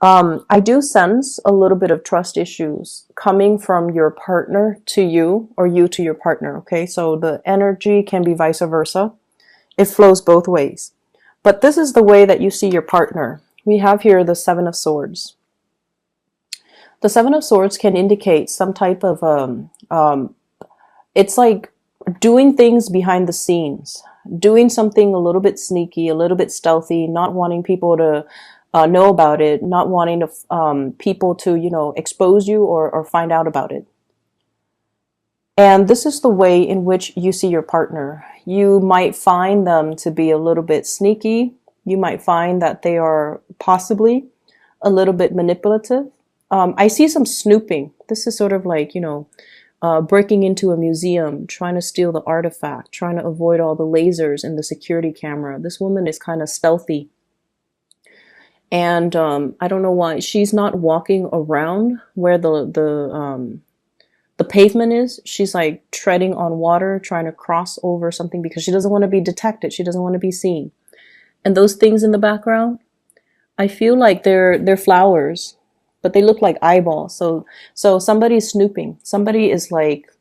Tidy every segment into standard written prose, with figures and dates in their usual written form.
I do sense a little bit of trust issues coming from your partner to you or you to your partner. Okay. So the energy can be vice versa. It flows both ways. But this is the way that you see your partner. We have here the Seven of Swords. The Seven of Swords can indicate some type of, it's like doing things behind the scenes, doing something a little bit sneaky, a little bit stealthy, not wanting people to know about it, not wanting to, people to, expose you or find out about it. And this is the way in which you see your partner. You might find them to be a little bit sneaky. You might find that they are possibly a little bit manipulative. I see some snooping. This is sort of like, breaking into a museum, trying to steal the artifact, trying to avoid all the lasers in the security camera. This woman is kind of stealthy. And I don't know why she's not walking around where the pavement is. She's like treading on water, trying to cross over something because she doesn't want to be detected. She doesn't want to be seen. And those things in the background, I feel like they're flowers, but they look like eyeballs. So somebody's snooping. Somebody is like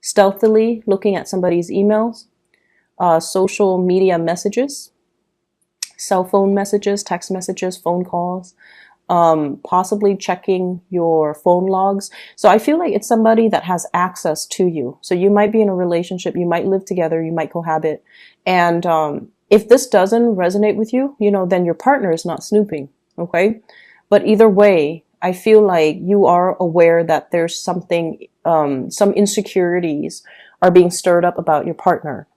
stealthily looking at somebody's emails, social media messages, cell phone messages, text messages, phone calls, possibly checking your phone logs. So I feel like it's somebody that has access to you. So you might be in a relationship, you might live together, you might cohabit. And if this doesn't resonate with you, then your partner is not snooping. Okay. But either way, I feel like you are aware that there's something, some insecurities are being stirred up about your partner.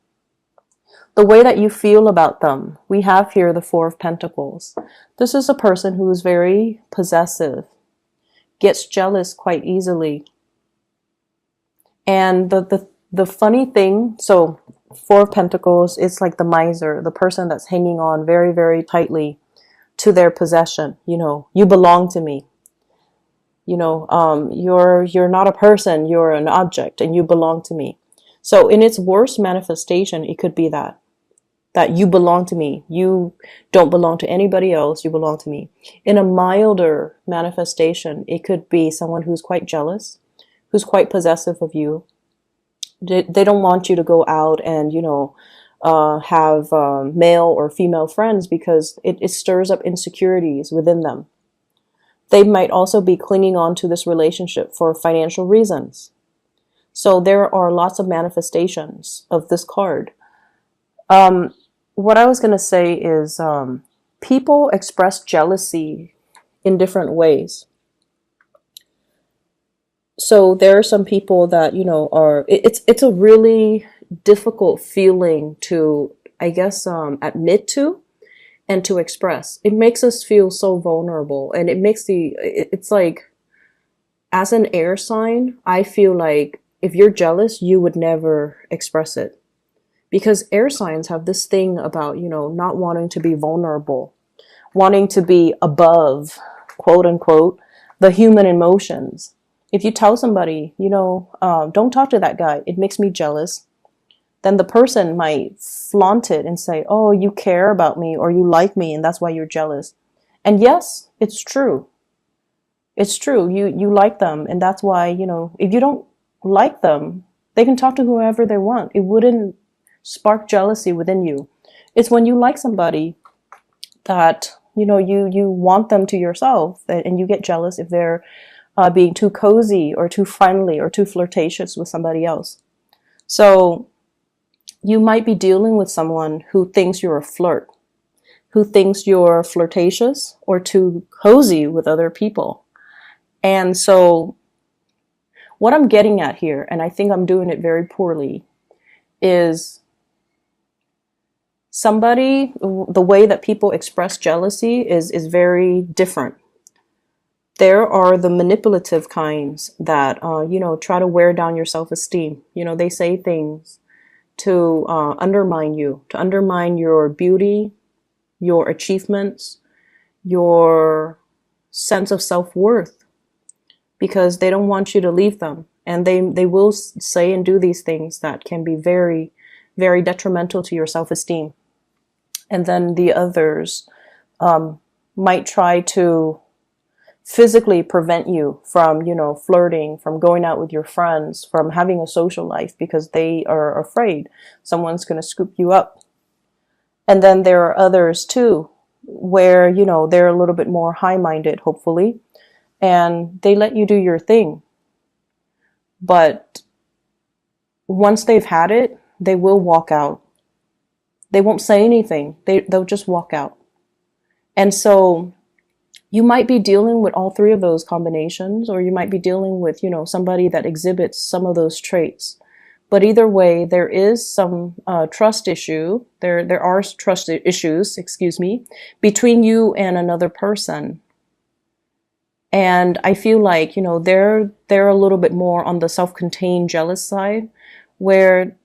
The way that you feel about them, we have here the Four of Pentacles. This is a person who is very possessive, gets jealous quite easily. And the funny thing, so Four of Pentacles, it's like the miser, the person that's hanging on very, very tightly to their possession. You belong to me. You're not a person, you're an object, and you belong to me. So in its worst manifestation, it could be that you belong to me. You don't belong to anybody else. You belong to me. In a milder manifestation, it could be someone who's quite jealous, who's quite possessive of you. They don't want you to go out and, have male or female friends because it stirs up insecurities within them. They might also be clinging on to this relationship for financial reasons. So there are lots of manifestations of this card. What I was going to say is people express jealousy in different ways. So there are some people that, it's a really difficult feeling to, I guess, admit to and to express. It makes us feel so vulnerable, and it's like, as an air sign, I feel like if you're jealous, you would never express it. Because air signs have this thing about, not wanting to be vulnerable, wanting to be above, quote unquote, the human emotions. If you tell somebody, don't talk to that guy, it makes me jealous, then the person might flaunt it and say, oh, you care about me or you like me and that's why you're jealous. And yes, it's true. It's true. You like them. And that's why, if you don't like them, they can talk to whoever they want. It wouldn't spark jealousy within you. It's when you like somebody that, you want them to yourself, and you get jealous if they're being too cozy or too friendly or too flirtatious with somebody else. So you might be dealing with someone who thinks you're a flirt, who thinks you're flirtatious or too cozy with other people. And so what I'm getting at here, and I think I'm doing it very poorly, is the way that people express jealousy is very different. There are the manipulative kinds that, try to wear down your self-esteem. They say things to undermine you, to undermine your beauty, your achievements, your sense of self-worth, because they don't want you to leave them. And they will say and do these things that can be very, very detrimental to your self-esteem. And then the others might try to physically prevent you from, flirting, from going out with your friends, from having a social life because they are afraid someone's going to scoop you up. And then there are others too, where, they're a little bit more high-minded, hopefully, and they let you do your thing. But once they've had it, they will walk out. They won't say anything. They'll just walk out. And so you might be dealing with all three of those combinations, or you might be dealing with, somebody that exhibits some of those traits. But either way, there is some trust issue. There are trust issues, between you and another person. And I feel like, they're a little bit more on the self-contained jealous side, where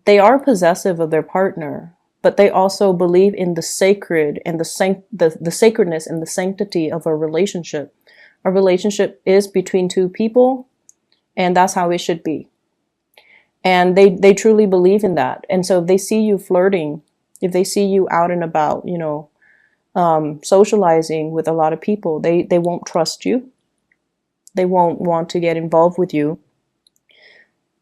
they are possessive of their partner, but they also believe in the sacred and the sacredness and the sanctity of a relationship. A relationship is between two people, and that's how it should be. And they truly believe in that. And so if they see you flirting, if they see you out and about, socializing with a lot of people, they won't trust you. They won't want to get involved with you.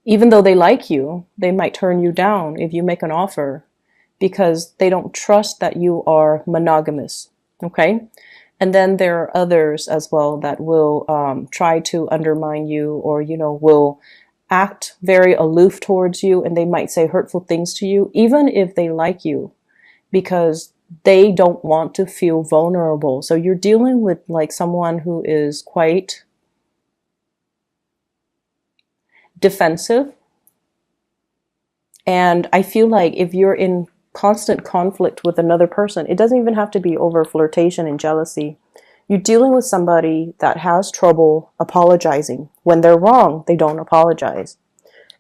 Even though they like you, they might turn you down if you make an offer because they don't trust that you are monogamous. Okay? And then there are others as well that will try to undermine you, or, will act very aloof towards you, and they might say hurtful things to you, even if they like you, because they don't want to feel vulnerable. So you're dealing with like someone who is quite defensive. And I feel like if you're in constant conflict with another person, it doesn't even have to be over flirtation and jealousy. You're dealing with somebody that has trouble apologizing. When they're wrong, they don't apologize.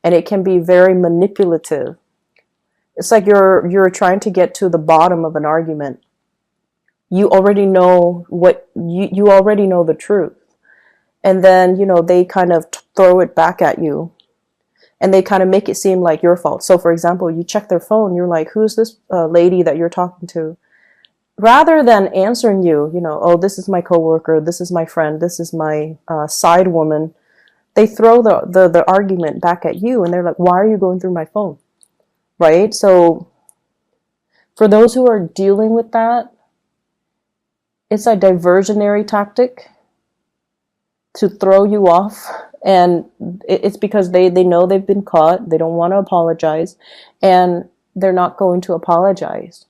And it can be very manipulative. It's like you're trying to get to the bottom of an argument. You already know you already know the truth. And then, they kind of throw it back at you. And they kind of make it seem like your fault. So for example, you check their phone, you're like, who's this lady that you're talking to? Rather than answering you, oh, this is my coworker, this is my friend, this is my side woman, they throw the argument back at you, and they're like, why are you going through my phone? Right? So for those who are dealing with that, it's a diversionary tactic to throw you off. And it's because they know they've been caught. They don't want to apologize, and they're not going to apologize.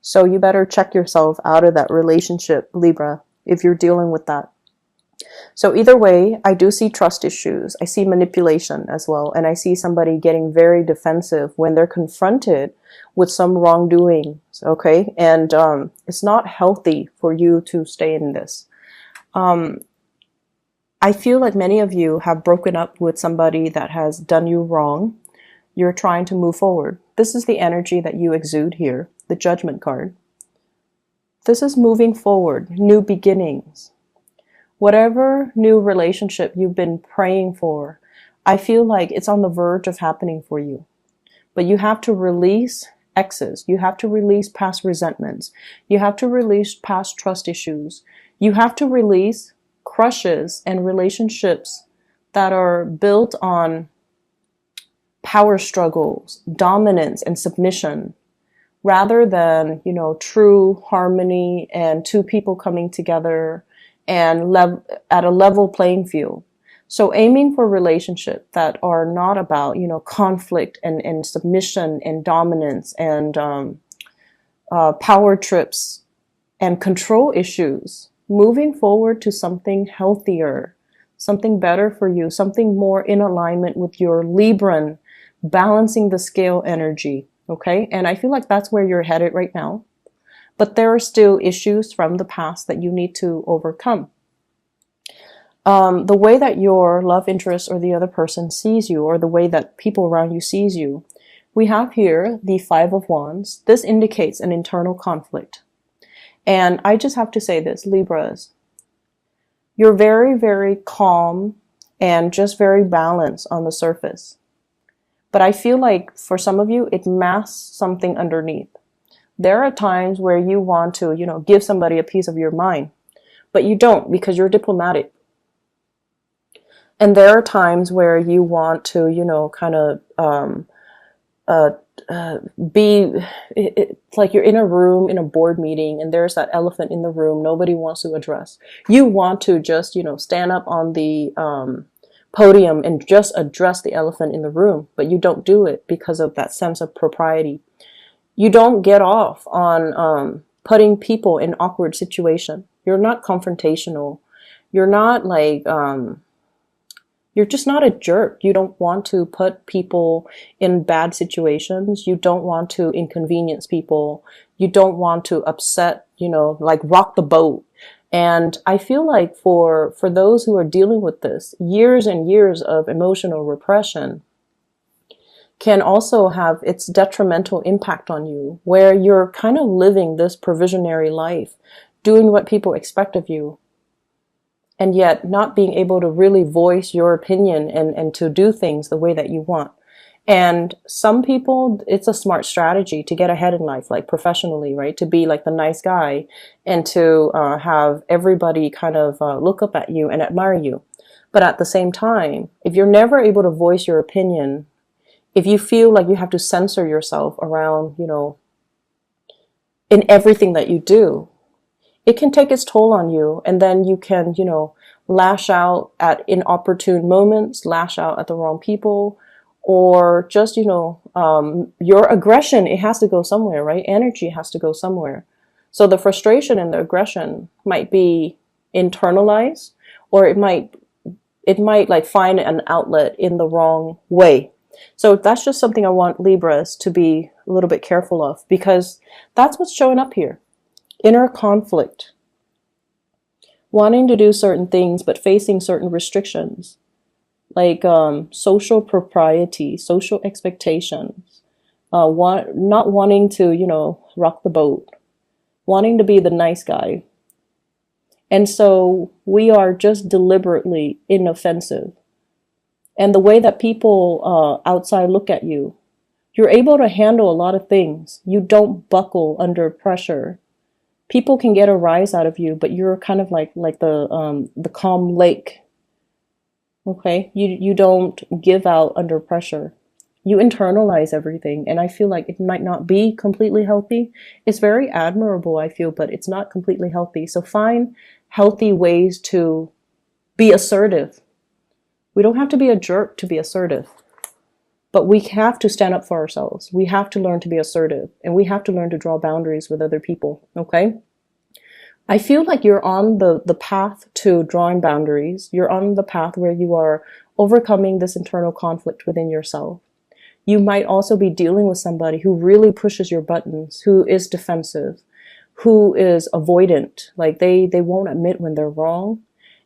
So you better check yourself out of that relationship, Libra, if you're dealing with that. So either way, I do see trust issues. I see manipulation as well. And I see somebody getting very defensive when they're confronted with some wrongdoing. Okay. And it's not healthy for you to stay in this. I feel like many of you have broken up with somebody that has done you wrong. You're trying to move forward. This is the energy that you exude here, the Judgment card. This is moving forward, new beginnings. Whatever new relationship you've been praying for, I feel like it's on the verge of happening for you. But you have to release exes. You have to release past resentments. You have to release past trust issues. You have to release crushes and relationships that are built on power struggles, dominance, and submission, rather than, true harmony and two people coming together and at a level playing field. So aiming for relationships that are not about, conflict and submission and dominance and power trips and control issues. Moving forward to something healthier, something better for you, something more in alignment with your Libran, balancing the scale energy. Okay. And I feel like that's where you're headed right now. But there are still issues from the past that you need to overcome. The way that your love interest or the other person sees you, or the way that people around you sees you, we have here the Five of Wands. This indicates an internal conflict. And I just have to say this, Libras, you're very, very calm and just very balanced on the surface. But I feel like for some of you, it masks something underneath. There are times where you want to, give somebody a piece of your mind. but you don't because you're diplomatic. And there are times where you want to, kind of uh, be, it's like you're in a room in a board meeting and there's that elephant in the room nobody wants to address. You want to just, stand up on the podium and just address the elephant in the room, but you don't do it because of that sense of propriety. You don't get off on putting people in awkward situation. You're not confrontational. You're not like you're just not a jerk. You don't want to put people in bad situations. You don't want to inconvenience people. You don't want to upset, like rock the boat. And I feel like for those who are dealing with this, years and years of emotional repression can also have its detrimental impact on you, where you're kind of living this provisionary life, doing what people expect of you, and yet not being able to really voice your opinion and to do things the way that you want. And some people, it's a smart strategy to get ahead in life, like professionally, right? To be like the nice guy and to have everybody kind of look up at you and admire you. But at the same time, if you're never able to voice your opinion, if you feel like you have to censor yourself around, in everything that you do, it can take its toll on you. And then you can, lash out at inopportune moments, lash out at the wrong people, or just, your aggression, it has to go somewhere, right? Energy has to go somewhere. So the frustration and the aggression might be internalized, or it might like find an outlet in the wrong way. So that's just something I want Libras to be a little bit careful of, because that's what's showing up here. Inner conflict, wanting to do certain things, but facing certain restrictions, like social propriety, social expectations, not wanting to, rock the boat, wanting to be the nice guy. And so we are just deliberately inoffensive. And the way that people outside look at you, you're able to handle a lot of things. You don't buckle under pressure. People can get a rise out of you, but you're kind of like the calm lake. Okay, you don't give out under pressure. You internalize everything, and I feel like it might not be completely healthy. It's very admirable, I feel, but it's not completely healthy. So find healthy ways to be assertive. We don't have to be a jerk to be assertive, but we have to stand up for ourselves. We have to learn to be assertive, and we have to learn to draw boundaries with other people, okay? I feel like you're on the path to drawing boundaries. You're on the path where you are overcoming this internal conflict within yourself. You might also be dealing with somebody who really pushes your buttons, who is defensive, who is avoidant, like they won't admit when they're wrong,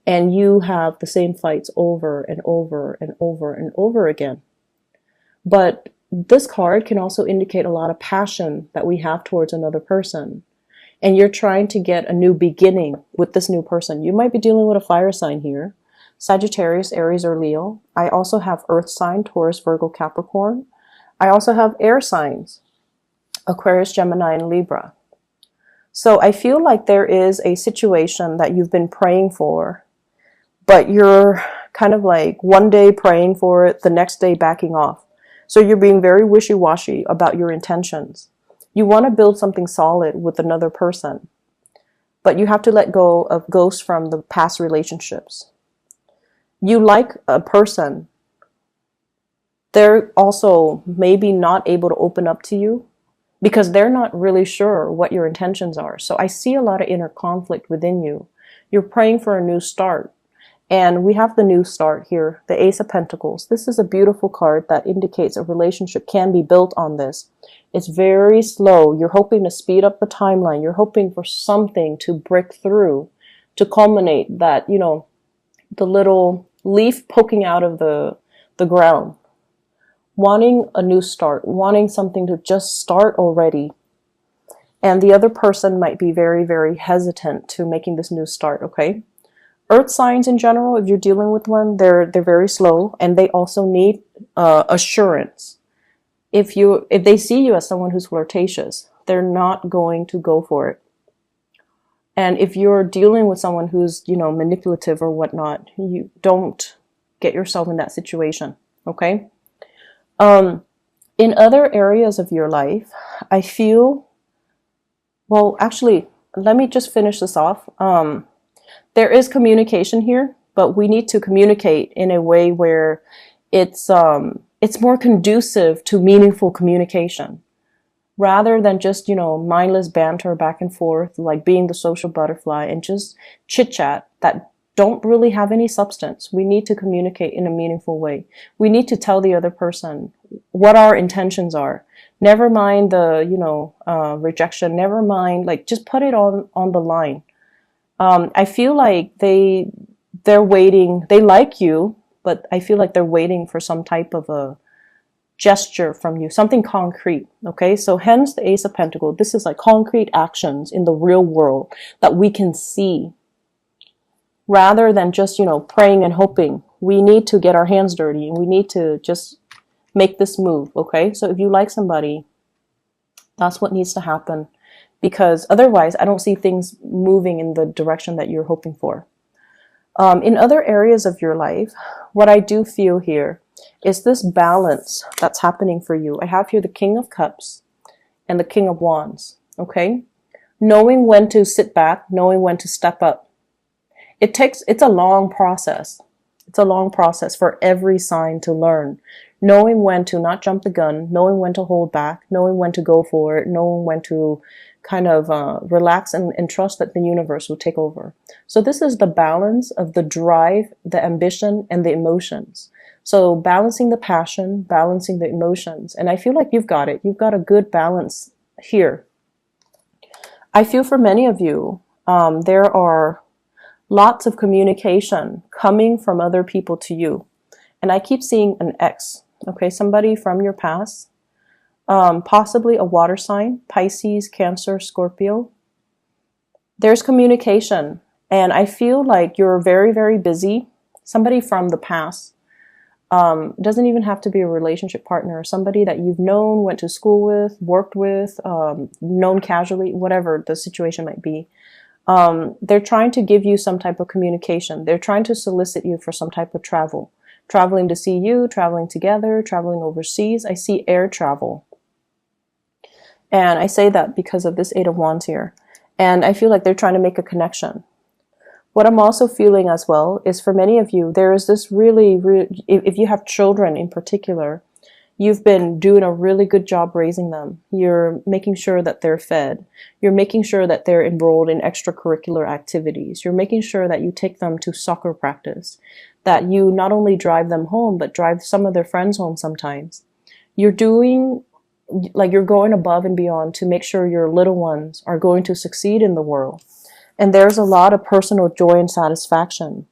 and you have the same fights over and over and over and over again. But this card can also indicate a lot of passion that we have towards another person. And you're trying to get a new beginning with this new person. You might be dealing with a fire sign here. Sagittarius, Aries, or Leo. I also have earth sign, Taurus, Virgo, Capricorn. I also have air signs, Aquarius, Gemini, and Libra. So I feel like there is a situation that you've been praying for, but you're kind of like one day praying for it, the next day backing off. So you're being very wishy-washy about your intentions. You want to build something solid with another person, but you have to let go of ghosts from the past relationships. You like a person. They're also maybe not able to open up to you because they're not really sure what your intentions are. So I see a lot of inner conflict within you. You're praying for a new start. And we have the new start here, the Ace of Pentacles. This is a beautiful card that indicates a relationship can be built on this. It's very slow. You're hoping to speed up the timeline. You're hoping for something to break through, to culminate that, the little leaf poking out of the ground. Wanting a new start, wanting something to just start already. And the other person might be very, very hesitant to making this new start, okay? Earth signs in general, if you're dealing with one, they're very slow, and they also need assurance. If they see you as someone who's flirtatious, they're not going to go for it. And if you're dealing with someone who's, manipulative or whatnot, you don't get yourself in that situation. Okay. Um, in other areas of your life, I feel, well, actually, let me just finish this off. There is communication here, but we need to communicate in a way where it's more conducive to meaningful communication rather than just, mindless banter back and forth, like being the social butterfly and just chit chat that don't really have any substance. We need to communicate in a meaningful way. We need to tell the other person what our intentions are. Never mind the, rejection. Never mind, like, just put it on the line. I feel like they're waiting. They like you, but I feel like they're waiting for some type of a gesture from you, something concrete. Okay, so hence the Ace of Pentacles. This is like concrete actions in the real world that we can see, rather than just praying and hoping. We need to get our hands dirty, and we need to just make this move. Okay, so if you like somebody, that's what needs to happen, because otherwise I don't see things moving in the direction that you're hoping for. In other areas of your life, what I do feel here is this balance that's happening for you. I have here the King of Cups and the King of Wands. Okay, knowing when to sit back, knowing when to step up. It's a long process. It's a long process for every sign to learn. Knowing when to not jump the gun, knowing when to hold back, knowing when to go for it, knowing when to kind of relax and trust that the universe will take over. So this is the balance of the drive, the ambition, and the emotions. So balancing the passion, balancing the emotions. And I feel like you've got it. You've got a good balance here. I feel for many of you, there are lots of communication coming from other people to you. And I keep seeing an ex, okay, somebody from your past, possibly a water sign, Pisces, Cancer, Scorpio. There's communication, and I feel like you're very, very busy. Somebody from the past. Doesn't even have to be a relationship partner. Somebody that you've known, went to school with, worked with, known casually, whatever the situation might be. They're trying to give you some type of communication. They're trying to solicit you for some type of travel. Traveling to see you, traveling together, traveling overseas. I see air travel. And I say that because of this Eight of Wands here. And I feel like they're trying to make a connection. What I'm also feeling as well is for many of you, there is this really, if you have children in particular, you've been doing a really good job raising them. You're making sure that they're fed. You're making sure that they're enrolled in extracurricular activities. You're making sure that you take them to soccer practice, that you not only drive them home, but drive some of their friends home sometimes. You're doing, like, you're going above and beyond to make sure your little ones are going to succeed in the world. And there's a lot of personal joy and satisfaction.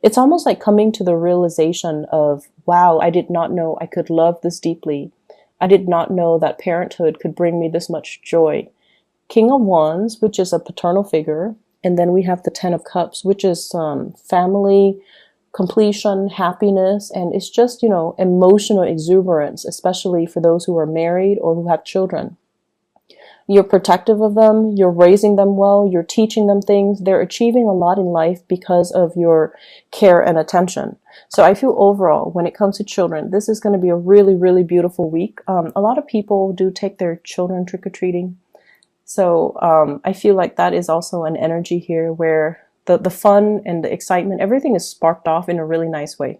It's almost like coming to the realization of, wow, I did not know I could love this deeply. I did not know that parenthood could bring me this much joy. King of Wands, which is a paternal figure. And then we have the Ten of Cups, which is family, completion, happiness. And it's just, emotional exuberance, especially for those who are married or who have children. You're protective of them, you're raising them well, you're teaching them things. They're achieving a lot in life because of your care and attention. So I feel overall, when it comes to children, this is going to be a really, really beautiful week. A lot of people do take their children trick-or-treating. So I feel like that is also an energy here where the fun and the excitement, everything is sparked off in a really nice way.